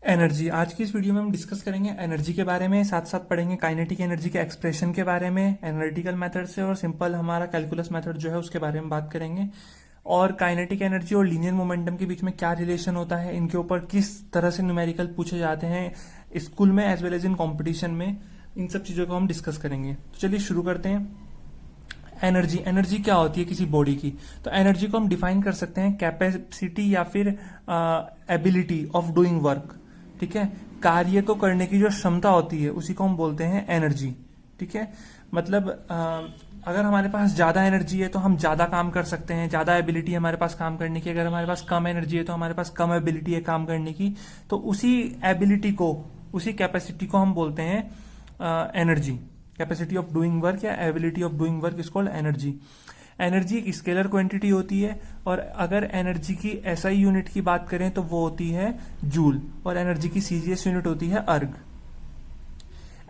Energy. आज की इस वीडियो में हम डिस्कस करेंगे एनर्जी के बारे में, साथ साथ पढ़ेंगे काइनेटिक एनर्जी के एक्सप्रेशन के बारे में एनालिटिकल मेथड से, और सिंपल हमारा कैलकुलस मेथड जो है उसके बारे में बात करेंगे। और काइनेटिक एनर्जी और लीनियर मोमेंटम के बीच में क्या रिलेशन होता है, इनके ऊपर किस तरह से न्यूमेरिकल पूछे जाते हैं स्कूल में as well as in competition में, इन सब चीज़ों को हम डिस्कस करेंगे। तो चलिए शुरू करते हैं। एनर्जी एनर्जी क्या होती है किसी बॉडी की? तो एनर्जी को हम डिफाइन कर सकते हैं कैपेसिटी या फिर एबिलिटी ऑफ डूइंग वर्क। ठीक है, कार्य को करने की जो क्षमता होती है उसी को हम बोलते हैं एनर्जी। ठीक है, मतलब अगर हमारे पास ज्यादा एनर्जी है तो हम ज्यादा काम कर सकते हैं, ज्यादा एबिलिटी है हमारे पास काम करने की। अगर हमारे पास कम एनर्जी है तो हमारे पास कम एबिलिटी है काम करने की। तो उसी एबिलिटी को, उसी कैपेसिटी को हम बोलते हैं energy. Capacity of doing work या ability of doing work is called energy. Energy एक स्केलर क्वांटिटी होती है, और अगर एनर्जी की एसआई यूनिट की बात करें तो वो होती है जूल, और एनर्जी की सीजीएस यूनिट होती है अर्ग।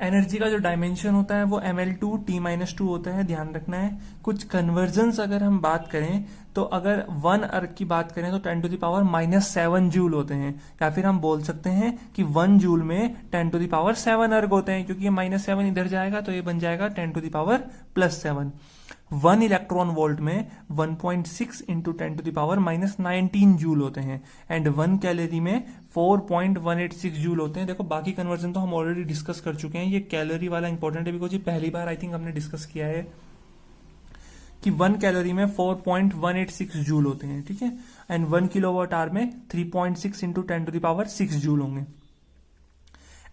एनर्जी का जो डायमेंशन होता है वो ml2t-2 होता है, ध्यान रखना है। कुछ कन्वर्जन्स अगर हम बात करें तो अगर 1 अर्ग की बात करें तो 10⁻⁻7 जूल होते हैं, या फिर हम बोल सकते हैं कि 1 जूल में 10⁻7 अर्ग होते हैं, क्योंकि ये -7 इधर जाएगा तो ये बन जाएगा 10⁻+7। 1 इलेक्ट्रॉन वोल्ट में 1.6 इंटू 10⁻⁻19 जूल होते हैं, एंड 1 कैलोरी में 4.186 जूल होते हैं। देखो बाकी कन्वर्जन तो हम ऑलरेडी डिस्कस कर चुके हैं, ये कैलोरी वाला इंपॉर्टेंट है बिकॉज ये पहली बार आई थिंक हमने डिस्कस किया है कि 1 कैलोरी में 4.186 जूल होते हैं। ठीक है, एंड 1 किलोवाट आवर में 3.6 इंटू 10⁻6 जूल होंगे।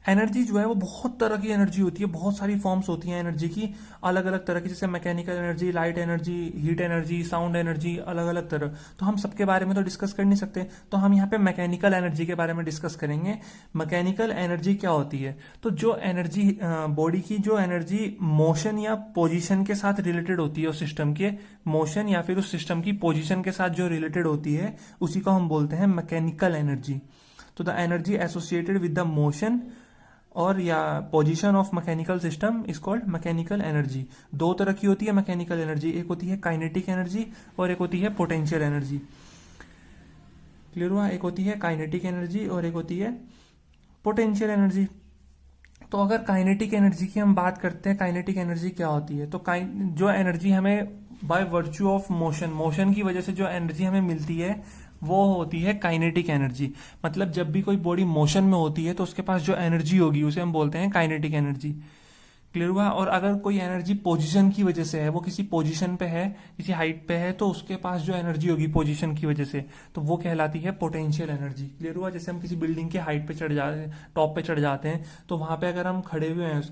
एनर्जी जो है वो बहुत तरह की एनर्जी होती है, बहुत सारी फॉर्म्स होती हैं एनर्जी की, अलग अलग तरह की, जैसे mechanical energy, light energy, heat energy, sound energy, अलग अलग तरह। तो हम सबके बारे में तो डिस्कस कर नहीं सकते, तो हम यहाँ पे मैकेनिकल एनर्जी के बारे में डिस्कस करेंगे। मैकेनिकल एनर्जी क्या होती है? तो जो एनर्जी बॉडी की जो एनर्जी मोशन या पोजिशन के साथ रिलेटेड होती है, उस सिस्टम के मोशन या फिर उस सिस्टम की पोजिशन के साथ जो रिलेटेड होती है उसी को हम बोलते हैं मैकेनिकल एनर्जी। तो the energy associated with the motion और या position of mechanical system is called mechanical energy. दो तरह की होती है मैकेनिकल एनर्जी, एक होती है काइनेटिक एनर्जी और एक होती है पोटेंशियल एनर्जी। क्लियर हुआ? एक होती है काइनेटिक एनर्जी और एक होती है पोटेंशियल एनर्जी। तो अगर काइनेटिक एनर्जी की हम बात करते हैं, काइनेटिक एनर्जी क्या होती है? तो जो एनर्जी हमें by virtue of motion, motion की वजह से जो एनर्जी हमें मिलती है वो होती है काइनेटिक एनर्जी। मतलब जब भी कोई बॉडी मोशन में होती है तो उसके पास जो एनर्जी होगी उसे हम बोलते हैं काइनेटिक एनर्जी। क्लियर हुआ? और अगर कोई एनर्जी पोजीशन की वजह से है, वो किसी पोजीशन पे है, किसी हाइट पे है, तो उसके पास जो एनर्जी होगी पोजीशन की वजह से, तो वो कहलाती है पोटेंशियल एनर्जी। क्लियर हुआ? जैसे हम किसी बिल्डिंग के हाइट पे चढ़ जाते हैं, टॉप पे चढ़ जाते हैं, तो वहां पे अगर हम खड़े हुए हैं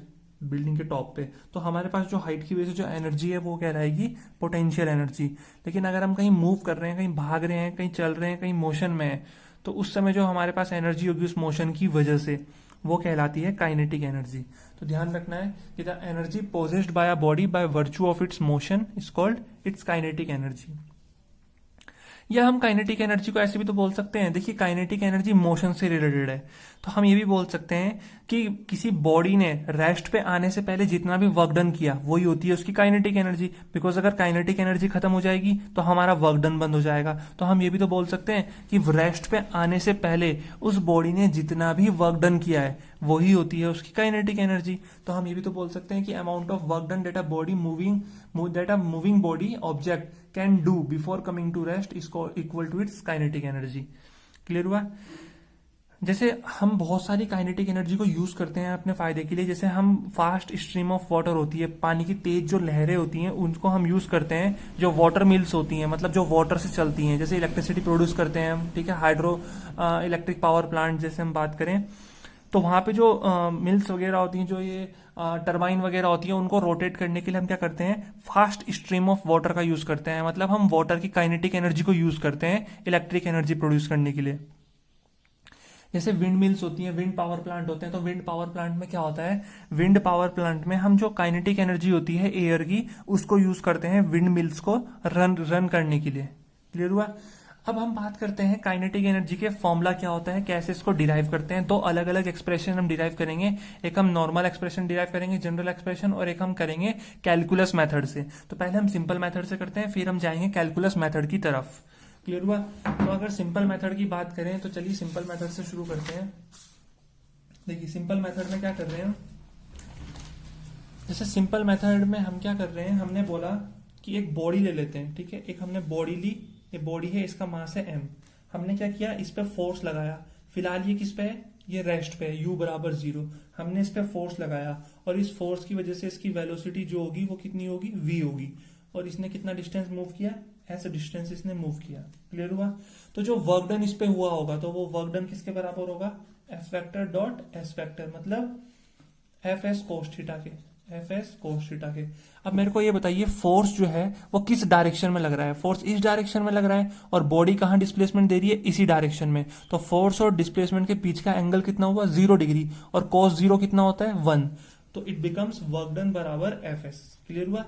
बिल्डिंग के टॉप पे, तो हमारे पास जो हाइट की वजह से जो एनर्जी है वो कहलाएगी पोटेंशियल एनर्जी। लेकिन अगर हम कहीं मूव कर रहे हैं, कहीं भाग रहे हैं, कहीं चल रहे हैं, कहीं मोशन में है, तो उस समय जो हमारे पास एनर्जी होगी उस मोशन की वजह से, वो कहलाती है काइनेटिक एनर्जी। तो ध्यान रखना है कि the energy possessed by a body by virtue of its motion is called its kinetic energy. या हम काइनेटिक एनर्जी को ऐसे भी तो बोल सकते हैं, देखिए काइनेटिक एनर्जी मोशन से रिलेटेड है, तो हम ये भी बोल सकते हैं कि किसी बॉडी ने रेस्ट पे आने से पहले जितना भी वर्क डन किया वही होती है उसकी काइनेटिक एनर्जी। बिकॉज अगर काइनेटिक एनर्जी खत्म हो जाएगी तो हमारा वर्क डन बंद हो जाएगा। तो हम ये भी तो बोल सकते हैं कि रेस्ट पे आने से पहले उस बॉडी ने जितना भी वर्क डन किया है वही होती है उसकी काइनेटिक एनर्जी। तो हम ये भी तो बोल सकते हैं कि amount of work done that a body moving body object can do before coming to rest is equal to its kinetic energy. Clear हुआ? जैसे हम बहुत सारी काइनेटिक एनर्जी को यूज करते हैं अपने फायदे के लिए। जैसे हम फास्ट स्ट्रीम ऑफ वाटर होती है, पानी की तेज जो लहरें होती हैं उनको हम यूज करते हैं। जो वाटर मिल्स होती हैं, मतलब जो वाटर से चलती हैं, जैसे इलेक्ट्रिसिटी प्रोड्यूस करते हैं हम, ठीक है, हाइड्रो इलेक्ट्रिक पावर प्लांट जैसे हम बात करें, तो वहां पे जो मिल्स वगैरह होती हैं, जो ये टरबाइन वगैरह होती है, उनको रोटेट करने के लिए हम क्या करते हैं? फास्ट स्ट्रीम ऑफ वाटर का यूज करते हैं। मतलब हम वाटर की काइनेटिक एनर्जी को यूज करते हैं इलेक्ट्रिक एनर्जी प्रोड्यूस करने के लिए। जैसे विंड मिल्स होती हैं, विंड पावर प्लांट होते हैं, तो विंड पावर प्लांट में क्या होता है? विंड पावर प्लांट में हम जो काइनेटिक एनर्जी होती है एयर की, उसको यूज करते हैं विंड मिल्स को रन करने के लिए। क्लियर हुआ? अब हम बात करते हैं काइनेटिक एनर्जी के फॉर्मूला क्या होता है, कैसे इसको डिराइव करते हैं। दो अलग अलग एक्सप्रेशन हम डिराइव करेंगे, एक हम नॉर्मल एक्सप्रेशन डिराइव करेंगे, जनरल एक्सप्रेशन, और एक हम करेंगे कैलकुलस मेथड से। तो पहले हम सिंपल मेथड से करते हैं, फिर हम जाएंगे कैलकुलस मेथड की तरफ। क्लियर हुआ? तो अगर सिंपल मेथड की बात करें तो चलिए सिंपल मेथड से शुरू करते हैं। देखिए सिंपल मेथड में क्या कर रहे हैं, जैसे सिंपल मेथड में हम क्या कर रहे हैं, हमने बोला कि एक बॉडी ले लेते हैं, ठीक है, एक हमने बॉडी ली, ये बॉडी है, इसका मास है m। हमने क्या किया, इस पे फोर्स लगाया, फिलहाल ये किस पे है, ये रेस्ट पे है, u बराबर 0। हमने इस पे फोर्स लगाया और इस फोर्स की वजह से इसकी वेलोसिटी जो होगी वो कितनी होगी, v होगी। और इसने कितना डिस्टेंस मूव किया, ऐसे डिस्टेंस इसने मूव किया। क्लियर हुआ। तो जो वर्क डन इस पे हुआ होगा तो वो वर्क डन किसके बराबर होगा, F vector dot S vector, मतलब एफ एस कोस थीटा के, एफ एस कोस थीटा के। अब मेरे को ये बताइए फोर्स जो है वो किस डायरेक्शन में लग रहा है, फोर्स इस डायरेक्शन में लग रहा है और बॉडी कहाँ डिस्प्लेसमेंट दे रही है, इसी डायरेक्शन में। तो फोर्स और डिस्प्लेसमेंट के बीच का एंगल कितना हुआ, 0 डिग्री, और cos 0 कितना होता है, 1। तो इट बिकम्स वर्क डन बराबर एफ एस। क्लियर हुआ।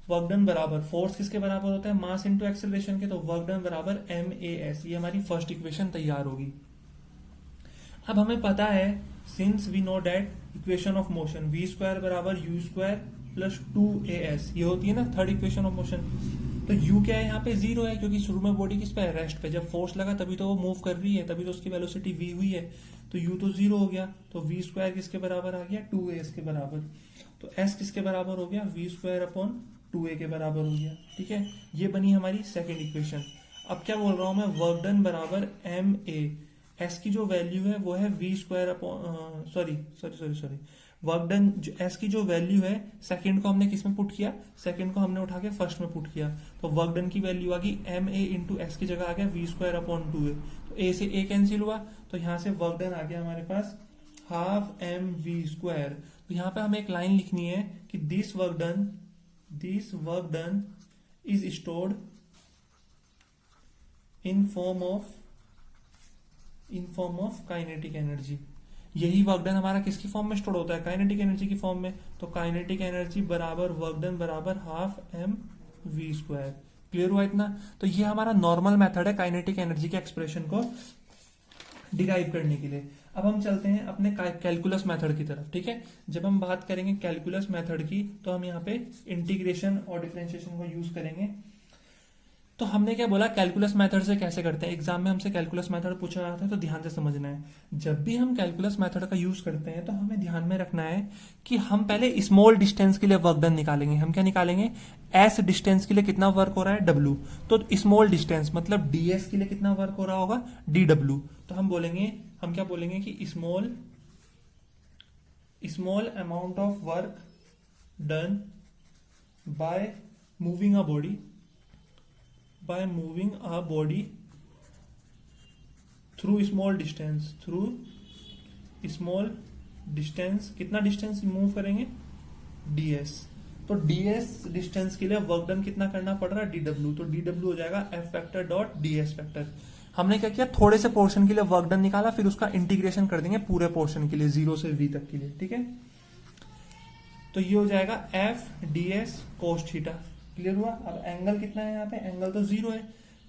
वर्क डन बराबर फोर्स किसके बराबर होता है, मास इंटू एक्सेलरेशन के, तो वर्क डन बराबर एम ए एस। ये हमारी फर्स्ट इक्वेशन तैयार होगी। अब हमें पता है, since we know that equation of motion v square बराबर यू स्क्वायर प्लस 2as, ये होती है ना थर्ड इक्वेशन ऑफ मोशन। तो u क्या है, यहाँ पे 0 है, क्योंकि शुरू में बॉडी किस पे है, रेस्ट पे। जब फोर्स लगा तभी तो वो मूव कर रही है, तभी तो उसकी वेलोसिटी v हुई है। तो u तो 0 हो गया, तो v स्क्वायर किसके बराबर आ गया, 2as के बराबर। तो s किसके बराबर हो गया, v स्क्वायर अपॉन 2a के बराबर हो गया। ठीक है, ये बनी हमारी सेकेंड इक्वेशन। अब क्या बोल रहा हूं मैं, वर्क डन बराबर एम ए, एस की जो वैल्यू है वो है v square upon, sorry work done s की जो वैल्यू है, सेकंड को हमने किस में पुट किया, सेकंड को हमने उठा के फर्स्ट में पुट किया। तो वर्क डन की वैल्यू आ गई एम ए इंटू एस की जगह आ गया वी स्क्वायर अपॉन 2a। तो ए से ए कैंसिल हुआ, तो यहाँ से वर्क डन आ गया हमारे पास हाफ एम वी स्क्वायर। तो यहाँ पे हमें एक लाइन लिखनी है कि this work done is stored in form of kinetic energy. यही वर्क डन हमारा किसकी फॉर्म में स्टोर होता है, काइनेटिक एनर्जी की फॉर्म में। तो काइनेटिक एनर्जी बराबर वर्क डन बराबर half m v square. Clear हुआ इतना। तो ये हमारा नॉर्मल मेथड है काइनेटिक एनर्जी के एक्सप्रेशन को डिराइव करने के लिए। अब हम चलते हैं अपने कैलकुलस मेथड की तरफ। ठीक है, जब हम बात करेंगे कैलकुलस मेथड की तो हम यहाँ पे इंटीग्रेशन और डिफरेंशिएशन को यूज करेंगे। तो हमने क्या बोला, कैलकुलस मेथड से कैसे करते हैं। एग्जाम में हमसे कैलकुलस मेथड पूछा जाता है तो ध्यान से समझना है। जब भी हम कैलकुलस मेथड का यूज करते हैं तो हमें ध्यान में रखना है कि हम पहले स्मॉल डिस्टेंस के लिए वर्क डन निकालेंगे। हम क्या निकालेंगे, एस डिस्टेंस के लिए कितना वर्क हो रहा है, डब्ल्यू। तो स्मॉल डिस्टेंस मतलब डीएस के लिए कितना वर्क हो रहा होगा, डी डब्ल्यू। तो हम क्या बोलेंगे कि small amount of work done by moving a body through small distance, कितना डिस्टेंस मूव करेंगे, ds। तो ds डिस्टेंस के लिए वर्क डन कितना करना पड़ रहा है, dw। तो dw हो जाएगा f vector dot ds vector. हमने क्या किया, थोड़े से पोर्शन के लिए वर्क डन निकाला, फिर उसका इंटीग्रेशन कर देंगे पूरे पोर्शन के लिए 0 से v तक के लिए। ठीक है, तो ये हो जाएगा f ds cos theta. Clear हुआ। अब एंगल कितना है यहाँ पे, एंगल तो 0 है,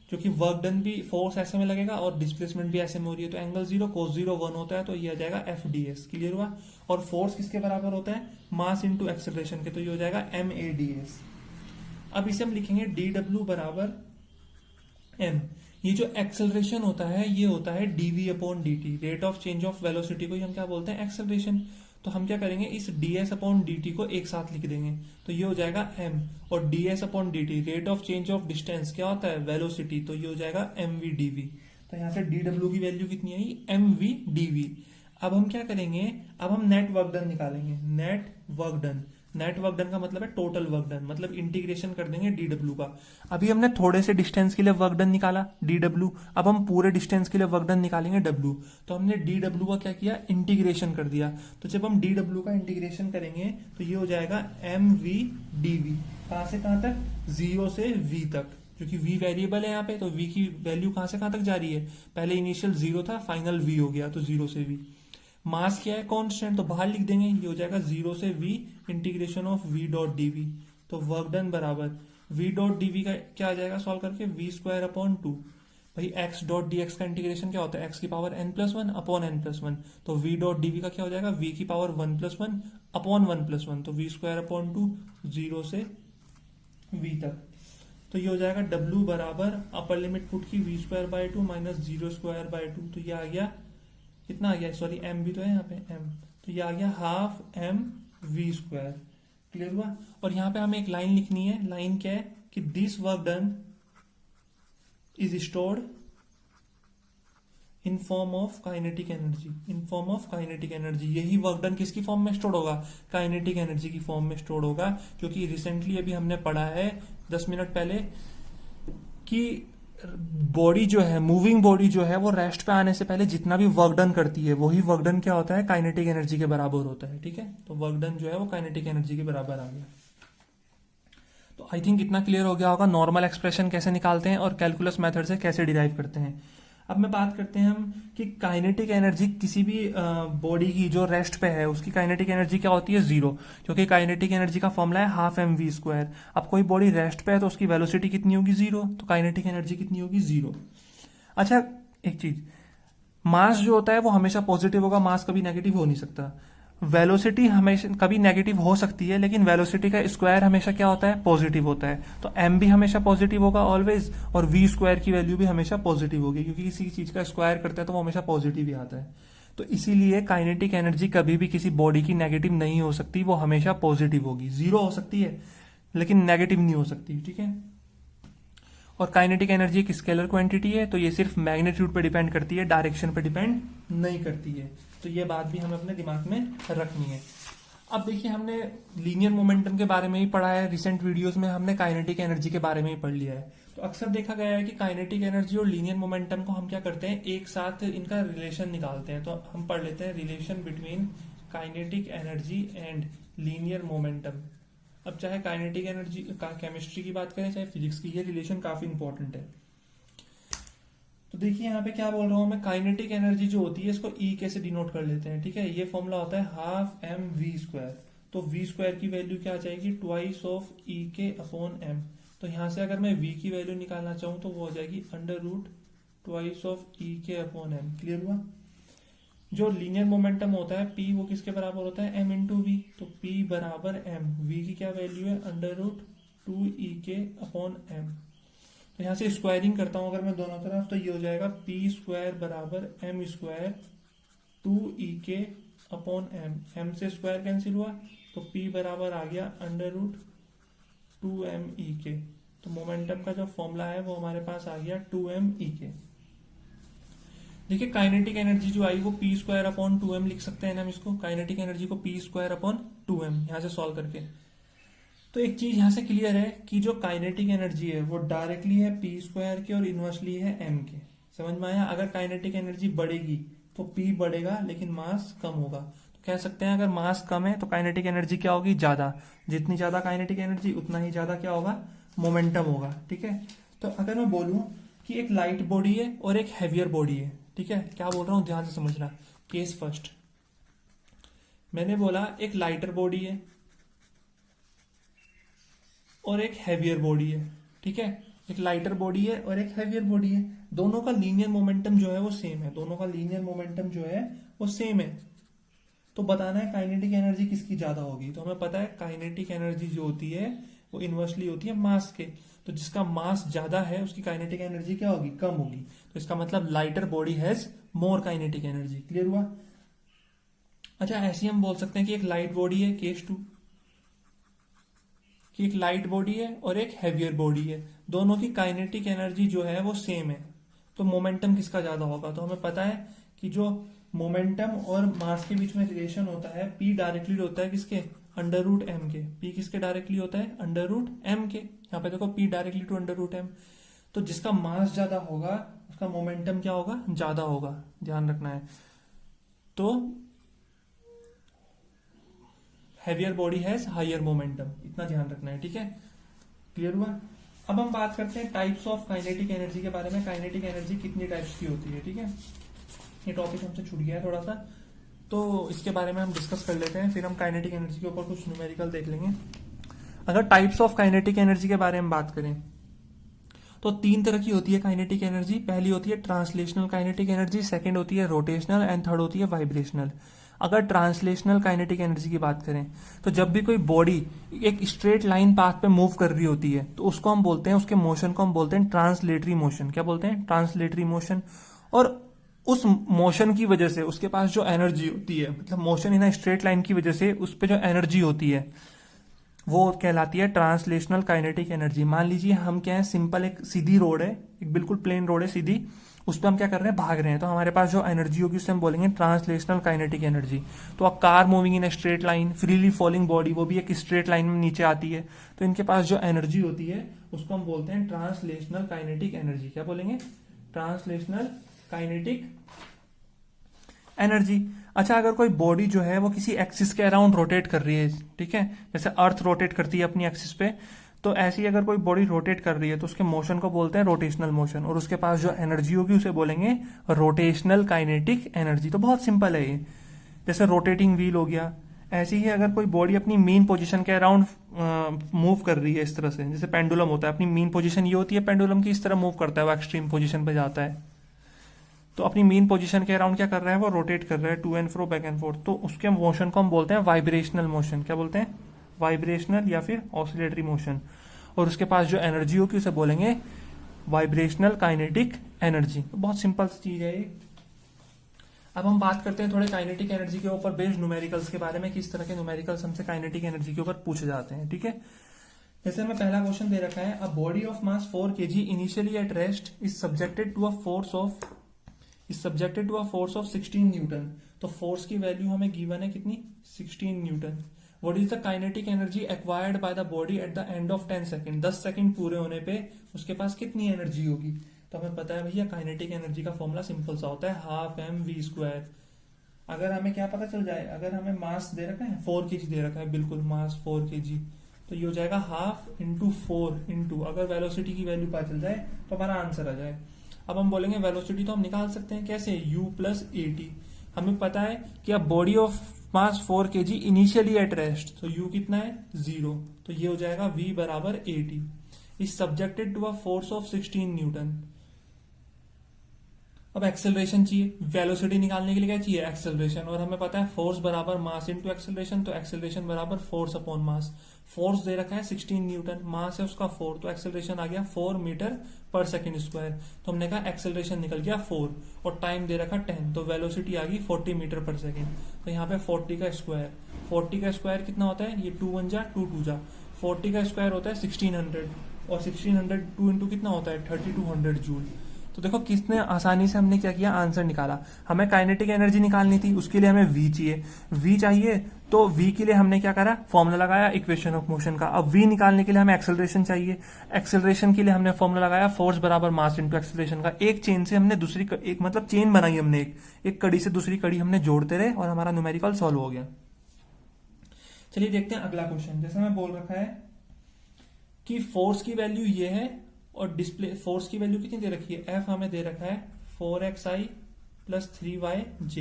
क्योंकि वर्क डन भी फोर्स ऐसे में लगेगा और डिस्प्लेसमेंट भी ऐसे में हो रही है। तो एंगल 0 cos 0 1 होता है, तो ये आ जाएगा एफ डी एस। क्लियर हुआ। और फोर्स किसके बराबर होता है, मास इंटू एक्सेलरेशन के, तो ये हो जाएगा एम ए डी एस। अब इसे हम लिखेंगे डी डब्ल्यू बराबर एम। ये जो एक्सेलरेशन होता है ये होता है d v upon d t, rate of change of velocity को ही हम क्या बोलते हैं, एक्सेलरेशन। तो हम क्या करेंगे, इस ds अपॉन डी टी को एक साथ लिख देंगे, तो ये हो जाएगा m। और ds upon d t rate of change of distance क्या होता है, वेलोसिटी, तो ये हो जाएगा mv dv। तो यहाँ से dw की वैल्यू कितनी आई, mv dv। अब हम क्या करेंगे, अब हम नेट वर्क डन निकालेंगे। नेट वर्क डन का मतलब है टोटल वर्क डन, मतलब इंटीग्रेशन कर देंगे डीडब्ल्यू का। अभी हमने थोड़े से डिस्टेंस के लिए वर्क डन निकाला डीडब्ल्यू, अब हम पूरे डिस्टेंस के लिए वर्क डन निकालेंगे डब्ल्यू। तो हमने डीडब्ल्यू का क्या किया, इंटीग्रेशन कर दिया। तो जब हम डीडब्ल्यू का इंटीग्रेशन करेंगे तो ये हो जाएगा एम वी डी वी। कहां से कहां तक, 0 से v तक, क्योंकि v वेरिएबल है यहाँ पे, तो v की वैल्यू कहां से कहां तक जा रही है, पहले इनिशियल 0 था, फाइनल v हो गया, तो 0 से v। मास क्या है, कांस्टेंट, तो बाहर लिख देंगे, ये हो जाएगा 0 से v integration of v dot dv। तो वर्क डन बराबर v डॉट dv का क्या आ जाएगा सॉल्व करके, v स्क्वायर अपॉन 2। भाई x डॉट dx का इंटीग्रेशन क्या होता है, x की पावर n+1 अपॉन n+1। तो v डॉट dv का क्या हो जाएगा, v की पावर 1+1 अपॉन 1+1। तो v स्क्वायर अपॉन 2, 0 से v तक। तो ये हो जाएगा w बराबर अपर लिमिट पुट की v square by 2 minus 0 square by 2। तो ये आ गया कितना आ गया, सॉरी एम भी तो है यहाँ पे एम, तो ये आ गया half m v square. Clear हुआ। और यहाँ पे हमें एक लाइन लिखनी है, लाइन क्या है कि this work done is stored in form of kinetic energy, in form of kinetic energy. यही वर्क डन किसकी फॉर्म में स्टोर होगा, काइनेटिक एनर्जी की फॉर्म में स्टोर होगा। क्योंकि रिसेंटली अभी हमने पढ़ा है 10 मिनट पहले कि बॉडी जो है, मूविंग बॉडी जो है, वो रेस्ट पे आने से पहले जितना भी वर्क डन करती है वही वर्क डन क्या होता है, काइनेटिक एनर्जी के बराबर होता है। ठीक है, तो वर्क डन जो है वो काइनेटिक एनर्जी के बराबर आ गया। तो आई थिंक इतना क्लियर हो गया होगा नॉर्मल एक्सप्रेशन कैसे निकालते हैं और कैलकुलस मेथड से कैसे डिराइव करते हैं। अब मैं बात करते हैं हम कि काइनेटिक एनर्जी किसी भी बॉडी की जो रेस्ट पे है उसकी काइनेटिक एनर्जी क्या होती है, जीरो। क्योंकि काइनेटिक एनर्जी का फॉर्मूला है हाफ एम वी स्क्वायर। अब कोई बॉडी रेस्ट पे है तो उसकी वेलोसिटी कितनी होगी, जीरो, तो काइनेटिक एनर्जी कितनी होगी, जीरो। अच्छा एक चीज, मास जो होता है वो हमेशा पॉजिटिव होगा, मास कभी नेगेटिव हो नहीं सकता। वेलोसिटी हमेशा कभी नेगेटिव हो सकती है, लेकिन वेलोसिटी का स्क्वायर हमेशा क्या होता है, पॉजिटिव होता है। तो एम भी हमेशा पॉजिटिव होगा ऑलवेज, और वी स्क्वायर की वैल्यू भी हमेशा पॉजिटिव होगी, क्योंकि किसी चीज का स्क्वायर करते हैं तो वो हमेशा पॉजिटिव ही आता है। तो इसीलिए काइनेटिक एनर्जी कभी भी किसी बॉडी की नेगेटिव नहीं हो सकती, वो हमेशा पॉजिटिव होगी। जीरो हो सकती है लेकिन नेगेटिव नहीं हो सकती। ठीक है, और काइनेटिक एनर्जी एक स्केलर क्वांटिटी है, तो ये सिर्फ मैग्नीट्यूड पे डिपेंड करती है, डायरेक्शन पे डिपेंड नहीं करती है। तो ये बात भी हमें अपने दिमाग में रखनी है। अब देखिए, हमने लीनियर मोमेंटम के बारे में ही पढ़ा है, रिसेंट वीडियोस में हमने काइनेटिक एनर्जी के बारे में ही पढ़ लिया है। तो अक्सर देखा गया है कि काइनेटिक एनर्जी और लीनियर मोमेंटम को हम क्या करते हैं, एक साथ इनका रिलेशन निकालते हैं। तो हम पढ़ लेते हैं relation between kinetic energy and linear momentum. अब चाहे काइनेटिक एनर्जी का केमिस्ट्री की बात करें चाहे फिजिक्स की, ये रिलेशन काफी इंपॉर्टेंट है। तो देखिए यहाँ पे क्या बोल रहा हूं मैं, काइनेटिक एनर्जी जो होती है इसको ई के से डिनोट कर लेते हैं। ठीक है, ये फॉर्मूला होता है हाफ एम वी स्क्वायर। तो वी स्क्वायर की वैल्यू क्या आ जाएगी, ट्वाइस ऑफ ई के अपॉन एम। तो यहां से अगर मैं वी की वैल्यू निकालना चाहूं तो वो हो जाएगी अंडर रूट ट्वाइस ऑफ ई के अपॉन एम। क्लियर हुआ। जो लीनियर मोमेंटम होता है पी, वो किसके बराबर होता है, एम इंटू वी। तो पी बराबर एम, वी की क्या वैल्यू है, अंडर रूट 2 ई के अपॉन एम। तो यहां से स्क्वायरिंग करता हूं अगर मैं दोनों तरफ, तो ये हो जाएगा पी स्क्वायर बराबर एम स्क्वायर 2 ई के अपॉन एम। एम से स्क्वायर कैंसिल हुआ तो पी बराबर आ गया अंडर रूट 2m ई के। तो मोमेंटम का जो फॉर्मूला है वो हमारे पास आ गया 2m ई के। देखिए काइनेटिक एनर्जी जो आई वो पी स्क्वायर अपॉन 2m लिख सकते हैं ना हम इसको, काइनेटिक एनर्जी को पी स्क्वायर अपॉन 2m यहां से सॉल्व करके। तो एक चीज यहां से क्लियर है कि जो काइनेटिक एनर्जी है वो डायरेक्टली है पी स्क्वायर के और इनवर्सली है m के। समझ में आया। अगर काइनेटिक एनर्जी बढ़ेगी तो p बढ़ेगा लेकिन मास कम होगा। तो कह सकते हैं अगर मास कम है तो काइनेटिक एनर्जी क्या होगी, ज्यादा। जितनी ज्यादा काइनेटिक एनर्जी उतना ही ज्यादा क्या होगा, मोमेंटम होगा। ठीक है, तो अगर मैं बोलूं कि एक लाइट बॉडी है और एक हैवियर बॉडी है, ठीक है, क्या बोल रहा हूं ध्यान से समझना। केस फर्स्ट, मैंने बोला एक लाइटर बॉडी है और एक हैवियर बॉडी है। ठीक है, एक लाइटर बॉडी है और एक हैवियर बॉडी है, दोनों का लीनियर मोमेंटम जो है वो सेम है, दोनों का लीनियर मोमेंटम जो है वो सेम है। तो बताना है काइनेटिक एनर्जी किसकी ज्यादा होगी। तो हमें पता है काइनेटिक एनर्जी जो होती है वो इनवर्सली होती है मास के। तो जिसका मास ज्यादा है उसकी काइनेटिक एनर्जी क्या होगी, कम होगी। तो इसका मतलब lighter body has more kinetic energy. Clear हुआ। अच्छा, ऐसे हम बोल सकते हैं कि एक लाइट बॉडी है, केस 2, कि एक लाइट बॉडी है और एक हैवियर बॉडी है, दोनों की काइनेटिक एनर्जी जो है वो सेम है। तो मोमेंटम किसका ज्यादा होगा। तो हमें पता है कि जो मोमेंटम और मास के बीच में रिलेशन होता है, पी डायरेक्टली होता है किसके, अंडर रूट एम के। पी किसके डायरेक्टली होता है, अंडर रूट एम के। यहाँ पे देखो p directly to under root m. तो जिसका मास ज्यादा होगा उसका मोमेंटम क्या होगा, ज्यादा होगा, ध्यान रखना है। तो heavier body has higher momentum, इतना ध्यान रखना है। ठीक है, क्लियर हुआ। अब हम बात करते हैं टाइप्स ऑफ काइनेटिक एनर्जी के बारे में। काइनेटिक एनर्जी कितनी टाइप्स की होती है। ठीक है, ये टॉपिक हमसे छूट गया है थोड़ा सा, तो इसके बारे में हम डिस्कस कर लेते हैं, फिर हम काइनेटिक एनर्जी के ऊपर कुछ न्यूमेरिकल देख लेंगे। अगर टाइप्स ऑफ काइनेटिक एनर्जी के बारे में बात करें तो 3 तरह की होती है काइनेटिक एनर्जी। पहली होती है ट्रांसलेशनल काइनेटिक एनर्जी, सेकंड होती है रोटेशनल एंड थर्ड होती है वाइब्रेशनल। अगर ट्रांसलेशनल काइनेटिक एनर्जी की बात करें तो जब भी कोई बॉडी एक स्ट्रेट लाइन पाथ पे मूव कर रही होती है तो उसको हम बोलते हैं, उसके मोशन को हम बोलते हैं ट्रांसलेटरी मोशन। क्या बोलते हैं, ट्रांसलेटरी मोशन। और उस मोशन की वजह से उसके पास जो एनर्जी होती है, मतलब मोशन इन स्ट्रेट लाइन की वजह से उस पर जो एनर्जी होती है वो कहलाती है ट्रांसलेशनल काइनेटिक एनर्जी। मान लीजिए हम क्या है, सिंपल एक सीधी रोड है, एक बिल्कुल प्लेन रोड है सीधी, उस पर हम क्या कर रहे हैं, भाग रहे हैं, तो हमारे पास जो एनर्जी होगी उसे हम बोलेंगे ट्रांसलेशनल काइनेटिक एनर्जी। तो a car moving in straight line, freely falling body, वो भी एक स्ट्रेट लाइन में नीचे आती है, तो इनके पास जो एनर्जी होती है उसको हम बोलते हैं ट्रांसलेशनल काइनेटिक एनर्जी। क्या बोलेंगे? Translational kinetic energy. अच्छा, अगर कोई बॉडी जो है वो किसी एक्सिस के अराउंड रोटेट कर रही है, ठीक है, जैसे अर्थ रोटेट करती है अपनी एक्सिस पे, तो ऐसी अगर कोई बॉडी रोटेट कर रही है तो उसके मोशन को बोलते हैं रोटेशनल मोशन, और उसके पास जो एनर्जी होगी उसे बोलेंगे रोटेशनल काइनेटिक एनर्जी। तो बहुत सिंपल है ये, जैसे रोटेटिंग व्हील हो गया। ऐसी ही अगर कोई बॉडी अपनी मेन पोजीशन के अराउंड मूव कर रही है इस तरह से, जैसे पेंडुलम होता है, अपनी मेन पोजीशन ये होती है पेंडुलम की, इस तरह मूव करता है, वो एक्सट्रीम पोजीशन पे जाता है, तो अपनी मेन पोजीशन के अराउंड क्या कर रहा है, वो रोटेट कर रहा है to and fro, back and forth, तो उसके मोशन को हम बोलते हैं वाइब्रेशनल मोशन। क्या बोलते हैं? वाइब्रेशनल या फिर ऑसिलेटरी मोशन। और उसके पास जो एनर्जी होगी उसे बोलेंगे वाइब्रेशनल काइनेटिक एनर्जी। तो बहुत सिंपल सी चीज है ये। अब हम बात करते हैं थोड़े काइनेटिक एनर्जी के ऊपर बेस्ड न्यूमेरिकल्स के बारे में, किस तरह के न्यूमेरिकल्स हमसे काइनेटिक एनर्जी के ऊपर पूछे जाते हैं, ठीक है। जैसे हमें पहला क्वेश्चन दे रखा है, a body of mass 4 kg initially at rest is subjected to a force of 16 newton. तो फोर्स की वैल्यू हमें गिवन है कितनी? 16 newton. What is the kinetic energy acquired by the body at the end of 10 second. 10 second पूरे होने पे उसके पास कितनी एनर्जी होगी? तो हमें पता है भैया काइनेटिक एनर्जी का फॉर्मूला सिंपल सा होता है, हाफ एम वी स्क्वायर। अगर हमें क्या पता चल जाए, अगर हमें मास दे रखा है 4 kg दे रखा है, बिल्कुल मास 4 kg, तो ये हो जाएगा हाफ इंटू 4 इंटू, अगर वेलोसिटी की वैल्यू पता चल जाए तो हमारा आंसर आ जाए। अब हम बोलेंगे वेलोसिटी तो हम निकाल सकते हैं, कैसे? u plus A T. हमें पता है कि अब body of mass 4 kg initially at rest, तो u कितना है? 0, तो ये हो जाएगा v बराबर a t is subjected to a force of 16 newton. अब एक्सेलरेशन चाहिए, वेलोसिटी निकालने के लिए क्या चाहिए? एक्सेलरेशन, और हमें पता है फोर्स बराबर मास इनटू एक्सेलरेशन, तो एक्सेलरेशन बराबर फोर्स अपॉन मास। फोर्स दे रखा है 16 न्यूटन, मास है उसका 4, तो एक्सेलरेशन आ गया 4 मीटर पर सेकंड स्क्वायर। तो हमने कहा एक्सेलरेशन निकल गया 4, और टाइम दे रखा 10, तो वेलोसिटी आ गई 40 मीटर पर सेकंड। तो यहाँ पे 40 का स्क्वायर, 40 का स्क्वायर कितना होता है? ये 2 1 जा 2 2 जा, 40 का स्क्वायर होता है 1600, और 1600 2 इंटू कितना होता है? 3200 जूल। तो देखो कितने आसानी से हमने क्या किया, आंसर निकाला। हमें काइनेटिक एनर्जी निकालनी थी, उसके लिए हमें v चाहिए। v चाहिए तो v के लिए हमने क्या करा, फॉर्मूला लगाया इक्वेशन ऑफ मोशन का। अब v निकालने के लिए हमें एक्सेलरेशन चाहिए, एक्सेलरेशन के लिए हमने फॉर्मूला लगाया फोर्स बराबर मास इनटू एक्सेलरेशन का। एक चेन से हमने दूसरी एक मतलब चेन बनाई हमने, एक कड़ी से दूसरी कड़ी हमने जोड़ते रहे, और हमारा न्यूमेरिकल सॉल्व हो गया। चलिए देखते हैं अगला क्वेश्चन। जैसे मैं बोल रखा है कि फोर्स की वैल्यू ये है, और डिस्प्ले फोर्स की वैल्यू कितनी दे रखी है? F हमें दे रखा है 4xi plus 3yj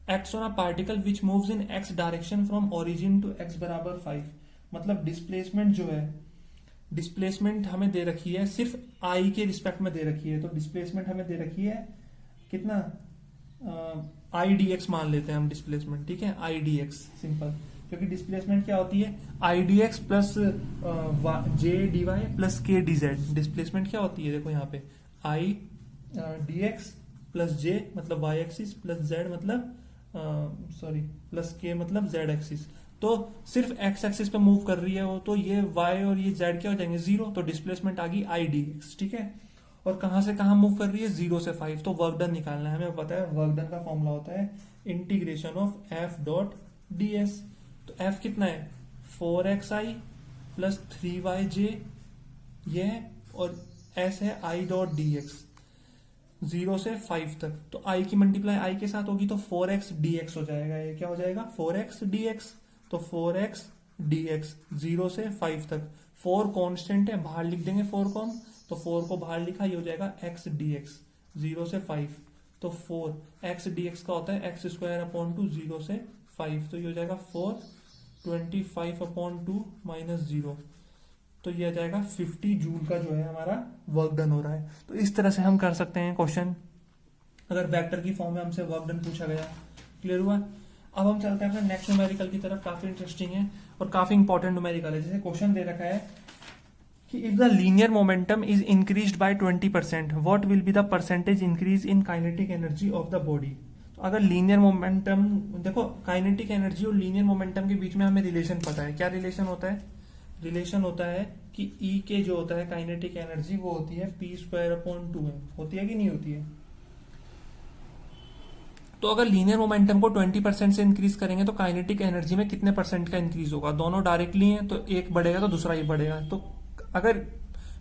acts on a particle which moves in x direction from origin to x बराबर 5। मतलब डिस्प्लेसमेंट जो है, डिस्प्लेसमेंट हमें दे रखी है सिर्फ i के रिस्पेक्ट में दे रखी है। तो डिस्प्लेसमेंट हमें दे रखी है कितना? i dx मान लेते हैं हम डिस्प्लेसमेंट, ठीक है, i dx सिंपल, क्योंकि डिस्प्लेसमेंट क्या होती है? I d x plus j d y plus k d z. Displacement क्या होती है? देखो यहाँ पे i d x plus j मतलब वाई एक्सिस प्लस जेड मतलब प्लस के मतलब जेड एक्सिस। तो सिर्फ एक्स एक्सिस पे मूव कर रही है वो, तो ये वाई और ये जेड क्या हो जाएंगे? 0। तो डिस्प्लेसमेंट आ गई आई डी एक्स, ठीक है। और कहां से कहां मूव कर रही है? 0 से 5। तो वर्क डन निकालना है, हमें पता है वर्क डन का फॉर्मूला होता है integration of F dot D S. तो f कितना है? 4xi प्लस 3yj ये, और s है i डॉट डी एक्स 0 से 5 तक। तो i की मल्टीप्लाई i के साथ होगी तो 4x dx हो जाएगा। ये क्या हो जाएगा? 4x dx। तो 4x dx 0 से 5 तक। 4 कांस्टेंट है, बाहर लिख देंगे 4 को हम, तो 4 को बाहर लिखा, ये हो जाएगा x dx 0 से 5। तो 4x dx का होता है x स्क्वायर अपॉन 2 0 से 5, तो ये हो जाएगा 425 अपॉन 2 माइनस 0, तो ये आ जाएगा 50 जूल का जो है हमारा वर्क डन हो रहा है। तो इस तरह से हम कर सकते हैं क्वेश्चन, अगर वेक्टर की फॉर्म में हमसे वर्क डन पूछा गया। क्लियर हुआ? अब हम चलते हैं अपने नेक्स्ट न्यूमेरिकल की तरफ। काफी इंटरेस्टिंग है और काफी इंपॉर्टेंट न्यूमेरिकल है। जैसे क्वेश्चन दे रखा है कि if the linear momentum is increased by 20%, what will be the percentage increase in kinetic energy of the body. तो अगर लीनियर मोमेंटम, देखो काइनेटिक एनर्जी और लीनियर मोमेंटम के बीच में हमें रिलेशन पता है। क्या रिलेशन होता है? रिलेशन होता है कि ई के जो होता है काइनेटिक एनर्जी वो होती है पी स्क्वायर अपॉन 2m। होती है कि नहीं होती है? तो अगर लीनियर मोमेंटम को 20% से इंक्रीज करेंगे तो काइनेटिक एनर्जी में कितने परसेंट का इंक्रीज होगा? दोनों डायरेक्टली हैं तो एक बढ़ेगा तो दूसरा ही बढ़ेगा। तो अगर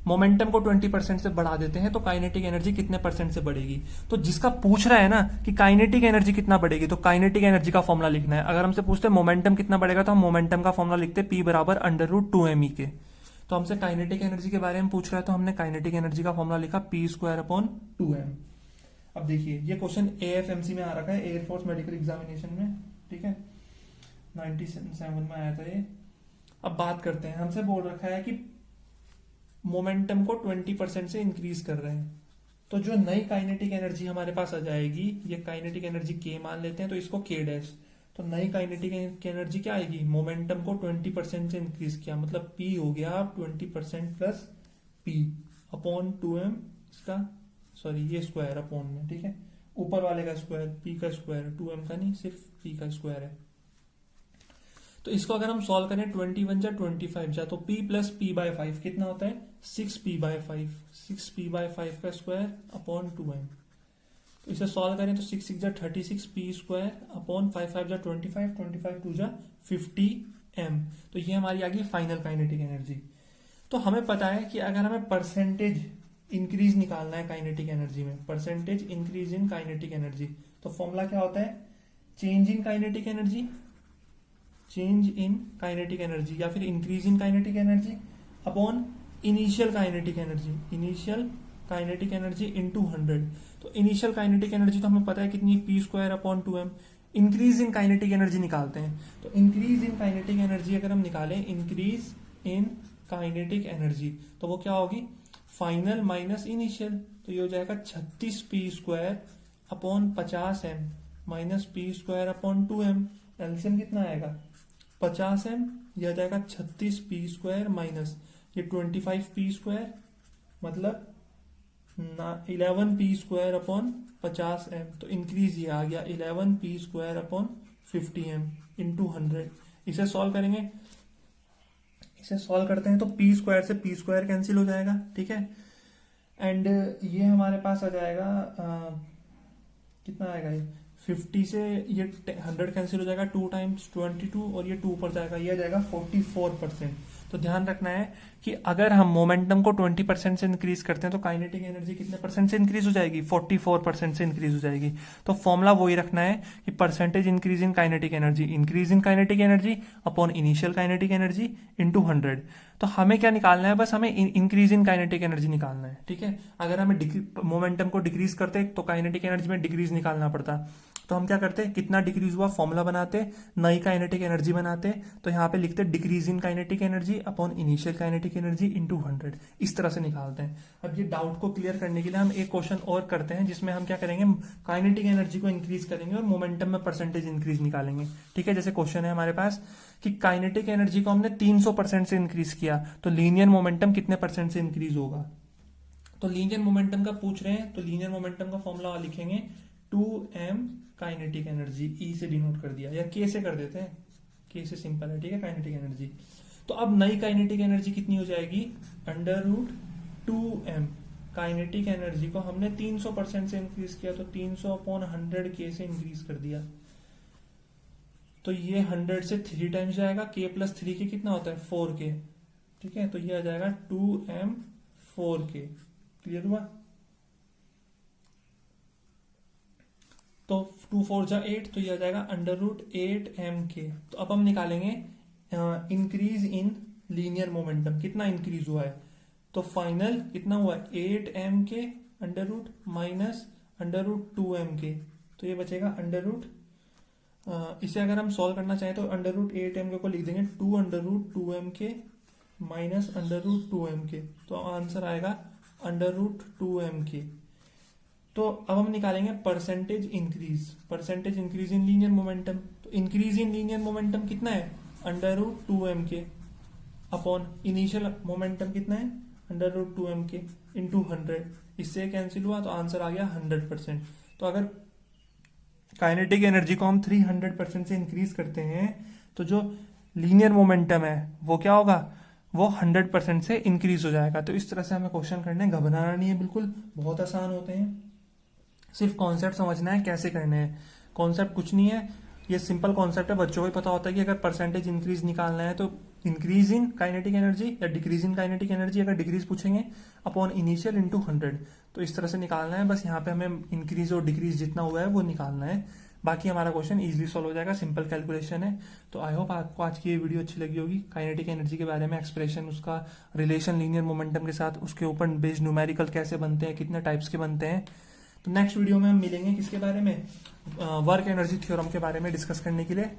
मोमेंटम को 20% से बढ़ा देते हैं तो काइनेटिक एनर्जी कितने परसेंट से बढ़ेगी? तो जिसका पूछ रहा है ना कि काइनेटिक एनर्जी कितना बढ़ेगी, तो काइनेटिक एनर्जी का फॉर्मूला लिखना है। अगर हमसे पूछते हैं मोमेंटम कितना बढ़ेगा तो हम मोमेंटम का फॉर्मूला लिखते हैं P बराबर √2m के। तो हमसे काइनेटिक एनर्जी के बारे में पूछ रहा है तो हमने काइनेटिक एनर्जी का फॉर्मूला लिखा P स्क्वायर अपॉन 2m। अब देखिए ये क्वेश्चन AFMC में आ रखा है, एयरफोर्स मेडिकल एग्जामिनेशन में, ठीक है, 97 में आया था ये। अब बात करते हैं, हमसे बोल रखा है कि मोमेंटम को 20% से इंक्रीज कर रहे हैं, तो जो नई काइनेटिक एनर्जी हमारे पास आ जाएगी, ये काइनेटिक एनर्जी K मान लेते हैं तो इसको K डैश। तो नई काइनेटिक एनर्जी क्या आएगी? मोमेंटम को 20% से इंक्रीज किया, मतलब P हो गया 20% प्लस P अपॉन 2m, इसका सॉरी ये स्क्वायर अपॉन में, ठीक है, ऊपर वाले का स्क्वायर, P का स्क्वायर, 2m का नहीं, सिर्फ P का स्क्वायर है। तो इसको अगर हम सॉल्व करें 21 जा 25 जा तो P प्लस P बाय 5 कितना होता है? 6P बाय 5, 6P बाय 5 का स्क्वायर अपॉन 2m। तो इसे सॉल्व करें तो 6 6 जा 36 P स्क्वायर अपॉन 5 5 जा 25, 25 2 जा 50m। तो ये हमारी आ गई फाइनल काइनेटिक एनर्जी। तो हमें पता है कि अगर हमें परसेंटेज इंक्रीज निकालना है काइनेटिक एनर्जी में, percentage increase in kinetic energy, तो फॉर्मूला क्या होता है? Change in kinetic energy, change in kinetic energy या फिर increase in kinetic energy upon initial kinetic energy, initial kinetic energy into 100। तो इनिशियल काइनेटिक एनर्जी तो हमें पता है कितनी, P square upon 2m। Increase in kinetic energy निकालते हैं, तो इंक्रीज इन काइनेटिक एनर्जी अगर हम निकालें, इंक्रीज इन काइनेटिक एनर्जी, तो वो क्या होगी? फाइनल माइनस इनिशियल, तो ये हो जाएगा 36P square upon 50m minus P square upon 2m। LCM कितना आएगा? 50m, यह आ जाएगा 36P स्क्वायर माइनस ये 25P स्क्वायर, मतलब 11P स्क्वायर अपॉन 50m। तो इंक्रीज ये आ गया 11P square upon 50m into 100। इसे सॉल्व करेंगे, इसे सॉल्व करते हैं तो P स्क्वायर से P स्क्वायर कैंसिल हो जाएगा, ठीक है, एंड ये हमारे पास आ जाएगा कितना आएगा? ये 50 से ये 100 कैंसिल हो जाएगा, 2 टाइम्स 22 और ये 2 पर जाएगा, ये आ जाएगा 44%। तो ध्यान रखना है कि अगर हम मोमेंटम को 20% से इंक्रीज करते हैं तो काइनेटिक एनर्जी कितने परसेंट से इंक्रीज हो जाएगी? 44% से इंक्रीज हो जाएगी। तो फॉर्मूला वही रखना है कि percentage increase in kinetic energy, increase in kinetic energy upon initial kinetic energy into 100। तो हमें क्या निकालना है? बस हमें इंक्रीज इन काइनेटिक एनर्जी निकालना है, ठीक है। अगर हमें मोमेंटम को डिक्रीज करते तो काइनेटिक एनर्जी में डिक्रीज निकालना पड़ता, तो हम क्या करते? कितना डिक्रीज हुआ फॉर्मूला बनाते, नई काइनेटिक एनर्जी बनाते, तो यहाँ पे लिखते decrease in kinetic energy upon initial kinetic energy into 100, इस तरह से निकालते हैं। अब ये डाउट को क्लियर करने के लिए हम एक क्वेश्चन और करते हैं जिसमें हम क्या करेंगे? काइनेटिक एनर्जी को इंक्रीज करेंगे और मोमेंटम में परसेंटेज इंक्रीज निकालेंगे, ठीक है। जैसे क्वेश्चन है हमारे पास कि काइनेटिक एनर्जी को हमने 300% से इंक्रीज किया, तो लीनियर मोमेंटम कितने परसेंट से इंक्रीज होगा? तो लीनियर मोमेंटम का पूछ रहे हैं, तो लीनियर मोमेंटम का फॉर्मूला लिखेंगे 2m काइनेटिक एनर्जी, E से डिनोट कर दिया, या K से कर देते हैं, K से सिंपल है, ठीक है, काइनेटिक एनर्जी। तो अब नई काइनेटिक एनर्जी कितनी हो जाएगी? √2m। काइनेटिक एनर्जी को हमने 300% से इंक्रीज किया, तो 300 अपॉन 100 K से इंक्रीज कर दिया, तो ये 100 से 3 टाइम्स जाएगा, K प्लस 3 के कितना होता है? 4K, ठीक है। तो ये आ जाएगा 2m 4K। क्लियर हुआ? तो 2 4 जा 8, तो ये आ जाएगा √8mK। तो अब हम निकालेंगे इंक्रीज इन लीनियर मोमेंटम, कितना इंक्रीज हुआ है? तो फाइनल कितना हुआ? 8mK अंडर माइनस √2mK, तो ये बचेगा इसे अगर हम सॉल्व करना चाहें तो √8mK को लिख देंगे 2√2mK माइनस √2mK, तो आंसर आएगा √2mK। तो अब हम निकालेंगे percentage increase in linear momentum. तो इंक्रीज इन लीनियर मोमेंटम कितना है? √2mK अपॉन इनिशियल मोमेंटम कितना है √2m के इंटू 100, इससे कैंसिल हुआ तो आंसर आ गया 100%। तो अगर काइनेटिक एनर्जी को हम 300% से इंक्रीज करते हैं तो जो लीनियर मोमेंटम है वो क्या होगा, वो 100% से इंक्रीज हो जाएगा। तो इस तरह से हमें क्वेश्चन करने हैं, घबराना नहीं है, बिल्कुल बहुत आसान होते हैं, सिर्फ कॉन्सेप्ट समझना है कैसे करने हैं। कॉन्सेप्ट कुछ नहीं है, ये सिंपल कॉन्सेप्ट है, बच्चों को भी पता होता है कि अगर परसेंटेज इंक्रीज निकालना है तो इंक्रीज इन काइनेटिक एनर्जी या डिक्रीज इन काइनेटिक एनर्जी, अगर डिक्रीज पूछेंगे अपॉन इनिशियल इंटू 100, तो इस तरह से निकालना है। बस यहाँ पे हमें इंक्रीज और डिक्रीज जितना हुआ है वो निकालना है, बाकी हमारा क्वेश्चन इजीली सॉल्व हो जाएगा, सिंपल कैलकुलेशन है। तो आई होप आपको आज की ये वीडियो अच्छी लगी होगी, काइनेटिक एनर्जी के बारे में एक्सप्रेशन, उसका रिलेशन लीनियर मोमेंटम के साथ, उसके ऊपर बेस्ड न्यूमेरिकल कैसे बनते हैं, कितने टाइप्स के बनते हैं। तो नेक्स्ट वीडियो में हम मिलेंगे किसके बारे में, वर्क एनर्जी थ्योरम के बारे में डिस्कस करने के लिए।